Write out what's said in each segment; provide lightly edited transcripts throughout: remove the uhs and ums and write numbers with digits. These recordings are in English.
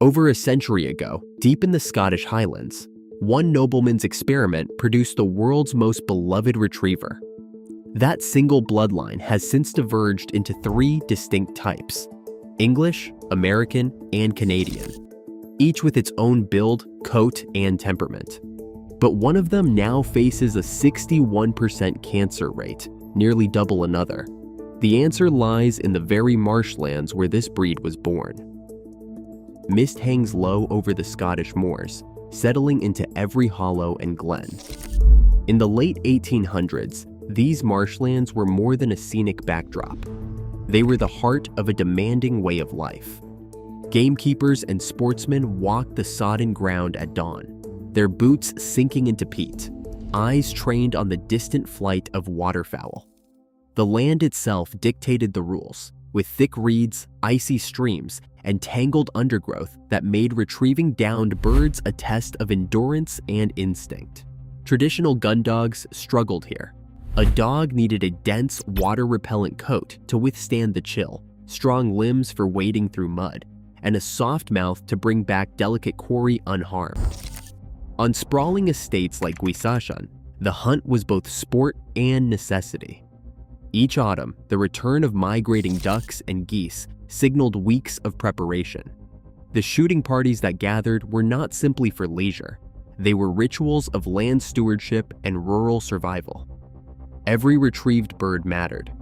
Over a century ago, deep in the Scottish Highlands, one nobleman's experiment produced the world's most beloved retriever. That single bloodline has since diverged into three distinct types: English, American, and Canadian, each with its own build, coat, and temperament. But one of them now faces a 61% cancer rate, nearly double another. The answer lies in the very marshlands where this breed was born. Mist hangs low over the Scottish moors, settling into every hollow and glen. In the late 1800s, these marshlands were more than a scenic backdrop. They were the heart of a demanding way of life. Gamekeepers and sportsmen walked the sodden ground at dawn, their boots sinking into peat, eyes trained on the distant flight of waterfowl. The land itself dictated the rules, with thick reeds, icy streams, and tangled undergrowth that made retrieving downed birds a test of endurance and instinct. Traditional gun dogs struggled here. A dog needed a dense, water-repellent coat to withstand the chill, strong limbs for wading through mud, and a soft mouth to bring back delicate quarry unharmed. On sprawling estates like Guisachan, the hunt was both sport and necessity. Each autumn, the return of migrating ducks and geese signaled weeks of preparation. The shooting parties that gathered were not simply for leisure. They were rituals of land stewardship and rural survival. Every retrieved bird mattered.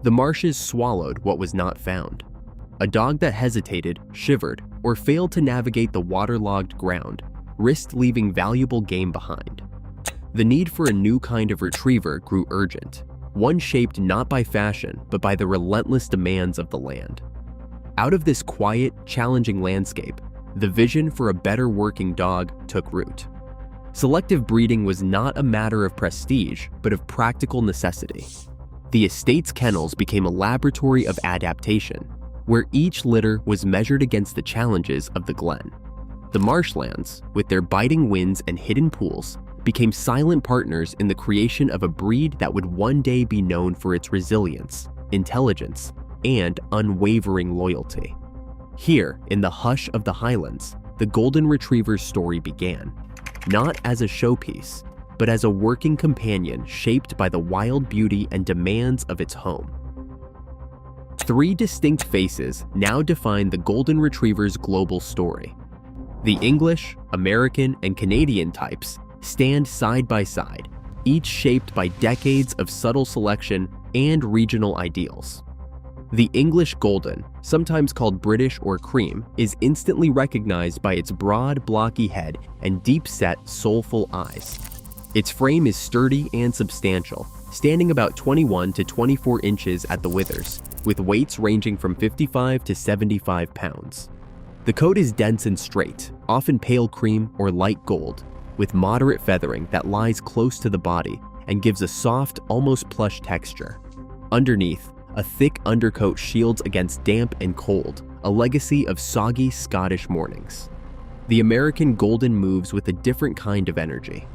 The marshes swallowed what was not found. A dog that hesitated, shivered, or failed to navigate the waterlogged ground risked leaving valuable game behind. The need for a new kind of retriever grew urgent, one shaped not by fashion but by the relentless demands of the land. Out of this quiet, challenging landscape, the vision for a better working dog took root. Selective breeding was not a matter of prestige, but of practical necessity. The estate's kennels became a laboratory of adaptation, where each litter was measured against the challenges of the glen. The marshlands, with their biting winds and hidden pools, became silent partners in the creation of a breed that would one day be known for its resilience, intelligence, and unwavering loyalty. Here, in the hush of the Highlands, the Golden Retriever's story began, not as a showpiece, but as a working companion shaped by the wild beauty and demands of its home. Three distinct faces now define the Golden Retriever's global story. The English, American, and Canadian types stand side by side, each shaped by decades of subtle selection and regional ideals. The English Golden, sometimes called British or Cream, is instantly recognized by its broad, blocky head and deep-set, soulful eyes. Its frame is sturdy and substantial, standing about 21 to 24 inches at the withers, with weights ranging from 55 to 75 pounds. The coat is dense and straight, often pale cream or light gold, with moderate feathering that lies close to the body and gives a soft, almost plush texture. Underneath, a thick undercoat shields against damp and cold, a legacy of soggy Scottish mornings. The American Golden moves with a different kind of energy.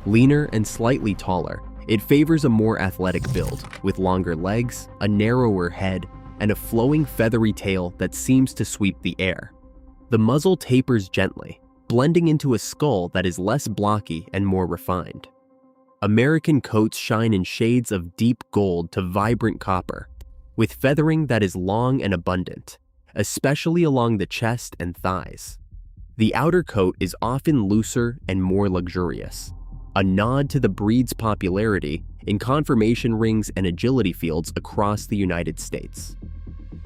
Leaner and slightly taller, it favors a more athletic build, with longer legs, a narrower head, and a flowing feathery tail that seems to sweep the air. The muzzle tapers gently, blending into a skull that is less blocky and more refined. American coats shine in shades of deep gold to vibrant copper, with feathering that is long and abundant, especially along the chest and thighs. The outer coat is often looser and more luxurious, a nod to the breed's popularity in conformation rings and agility fields across the United States.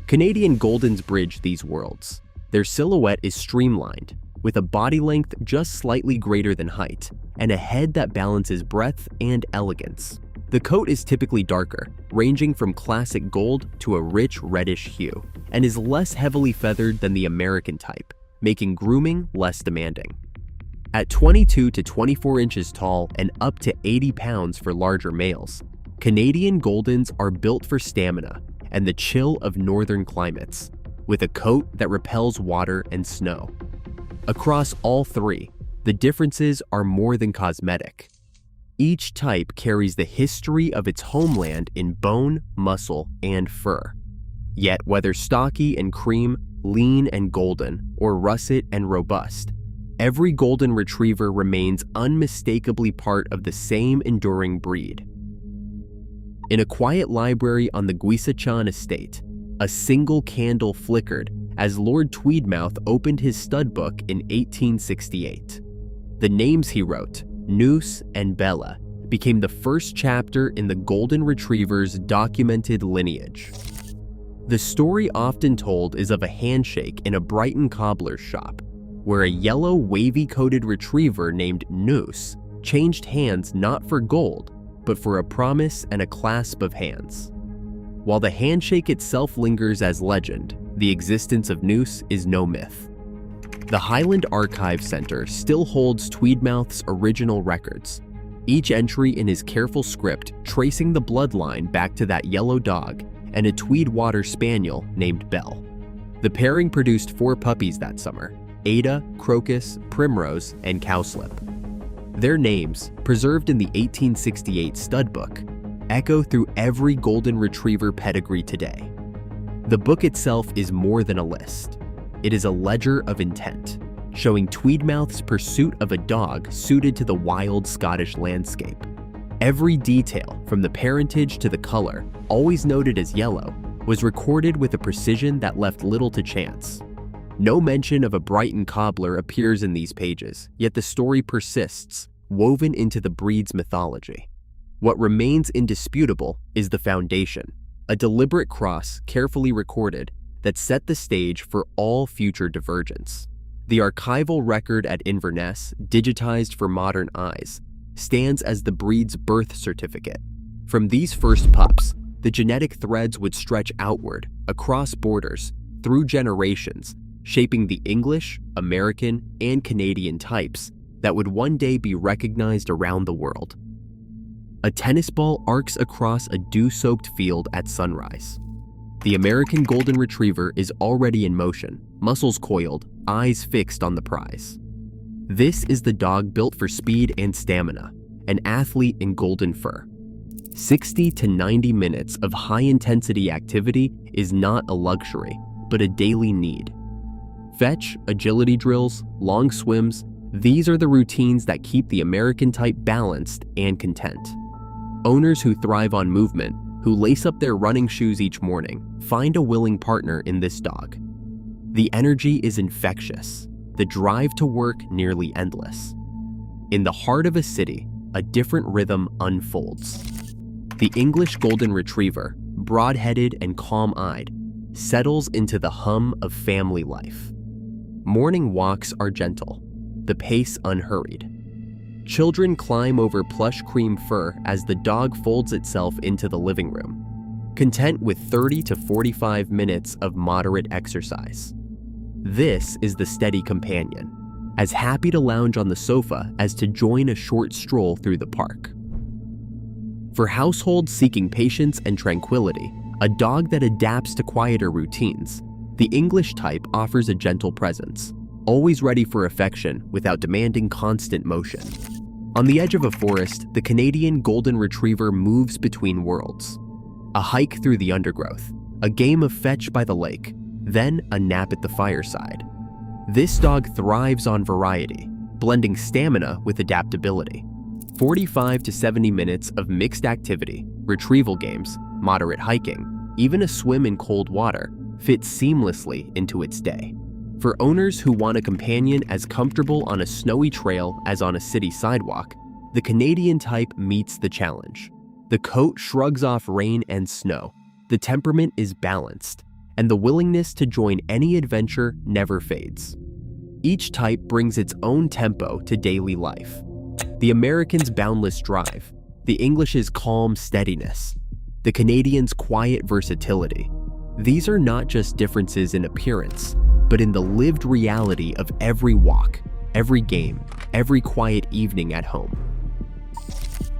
Canadian Goldens bridge these worlds. Their silhouette is streamlined, with a body length just slightly greater than height, and a head that balances breadth and elegance. The coat is typically darker, ranging from classic gold to a rich reddish hue, and is less heavily feathered than the American type, making grooming less demanding. At 22 to 24 inches tall and up to 80 pounds for larger males, Canadian Goldens are built for stamina and the chill of northern climates, with a coat that repels water and snow. Across all three, the differences are more than cosmetic. Each type carries the history of its homeland in bone, muscle, and fur. Yet whether stocky and cream, lean and golden, or russet and robust, every golden retriever remains unmistakably part of the same enduring breed. In a quiet library on the Guisachan estate, a single candle flickered as Lord Tweedmouth opened his stud book in 1868. The names he wrote, Noose and Bella, became the first chapter in the Golden Retriever's documented lineage. The story often told is of a handshake in a Brighton cobbler's shop, where a yellow wavy-coated retriever named Noose changed hands not for gold, but for a promise and a clasp of hands. While the handshake itself lingers as legend, the existence of Noose is no myth. The Highland Archive Center still holds Tweedmouth's original records, each entry in his careful script tracing the bloodline back to that yellow dog and a Tweed water spaniel named Belle. The pairing produced 4 puppies that summer: Ada, Crocus, Primrose, and Cowslip. Their names, preserved in the 1868 stud book, echo through every golden retriever pedigree today. The book itself is more than a list. It is a ledger of intent, showing Tweedmouth's pursuit of a dog suited to the wild Scottish landscape. Every detail, from the parentage to the color, always noted as yellow, was recorded with a precision that left little to chance. No mention of a Brighton cobbler appears in these pages, yet the story persists, woven into the breed's mythology. What remains indisputable is the foundation, a deliberate cross carefully recorded that set the stage for all future divergence. The archival record at Inverness, digitized for modern eyes, stands as the breed's birth certificate. From these first pups, the genetic threads would stretch outward, across borders, through generations, shaping the English, American, and Canadian types that would one day be recognized around the world. A tennis ball arcs across a dew-soaked field at sunrise. The American Golden Retriever is already in motion, muscles coiled, eyes fixed on the prize. This is the dog built for speed and stamina, an athlete in golden fur. 60 to 90 minutes of high-intensity activity is not a luxury, but a daily need. Fetch, agility drills, long swims, these are the routines that keep the American type balanced and content. Owners who thrive on movement, who lace up their running shoes each morning, find a willing partner in this dog. The energy is infectious, the drive to work nearly endless. In the heart of a city, a different rhythm unfolds. The English Golden Retriever, broad-headed and calm-eyed, settles into the hum of family life. Morning walks are gentle, the pace unhurried. Children climb over plush cream fur as the dog folds itself into the living room, content with 30 to 45 minutes of moderate exercise. This is the steady companion, as happy to lounge on the sofa as to join a short stroll through the park. For households seeking patience and tranquility, a dog that adapts to quieter routines, the English type offers a gentle presence, always ready for affection without demanding constant motion. On the edge of a forest, the Canadian Golden Retriever moves between worlds. A hike through the undergrowth, a game of fetch by the lake, then a nap at the fireside. This dog thrives on variety, blending stamina with adaptability. 45 to 70 minutes of mixed activity, retrieval games, moderate hiking, even a swim in cold water fits seamlessly into its day. For owners who want a companion as comfortable on a snowy trail as on a city sidewalk, the Canadian type meets the challenge. The coat shrugs off rain and snow, the temperament is balanced, and the willingness to join any adventure never fades. Each type brings its own tempo to daily life. The American's boundless drive, the English's calm steadiness, the Canadian's quiet versatility. These are not just differences in appearance, but in the lived reality of every walk, every game, every quiet evening at home.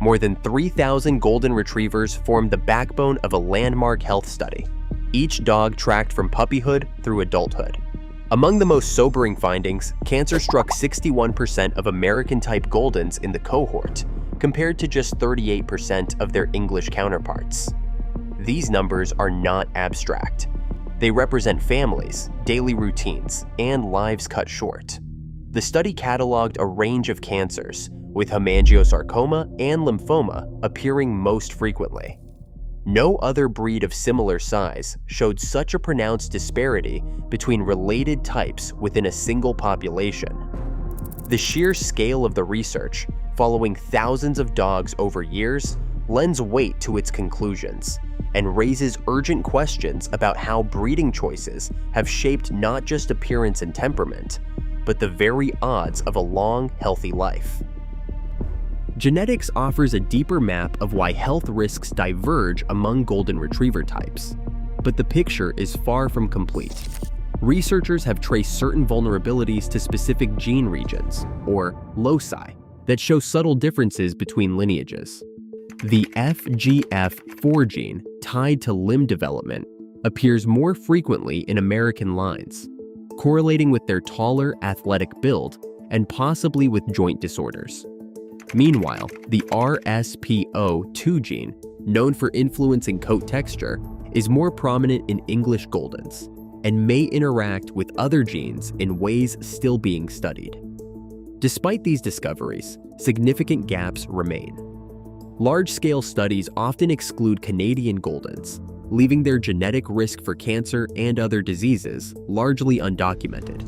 More than 3,000 Golden Retrievers form the backbone of a landmark health study, each dog tracked from puppyhood through adulthood. Among the most sobering findings, cancer struck 61% of American-type Goldens in the cohort, compared to just 38% of their English counterparts. These numbers are not abstract. They represent families, daily routines, and lives cut short. The study cataloged a range of cancers, with hemangiosarcoma and lymphoma appearing most frequently. No other breed of similar size showed such a pronounced disparity between related types within a single population. The sheer scale of the research, following thousands of dogs over years, lends weight to its conclusions and raises urgent questions about how breeding choices have shaped not just appearance and temperament, but the very odds of a long, healthy life. Genetics offers a deeper map of why health risks diverge among golden retriever types, but the picture is far from complete. Researchers have traced certain vulnerabilities to specific gene regions, or loci, that show subtle differences between lineages. The FGF4 gene, tied to limb development, appears more frequently in American lines, correlating with their taller, athletic build and possibly with joint disorders. Meanwhile, the RSPO2 gene, known for influencing coat texture, is more prominent in English Goldens and may interact with other genes in ways still being studied. Despite these discoveries, significant gaps remain. Large-scale studies often exclude Canadian Goldens, leaving their genetic risk for cancer and other diseases largely undocumented.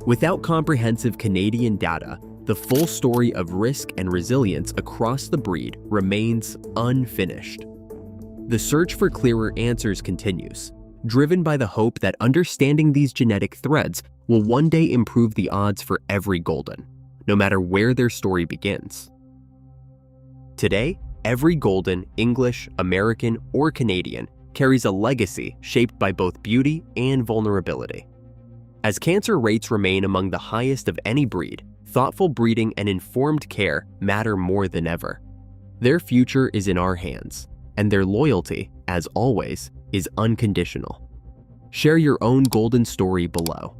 Without comprehensive Canadian data, the full story of risk and resilience across the breed remains unfinished. The search for clearer answers continues, driven by the hope that understanding these genetic threads will one day improve the odds for every Golden, no matter where their story begins. Today, every Golden, English, American, or Canadian, carries a legacy shaped by both beauty and vulnerability. As cancer rates remain among the highest of any breed, thoughtful breeding and informed care matter more than ever. Their future is in our hands, and their loyalty, as always, is unconditional. Share your own Golden story below.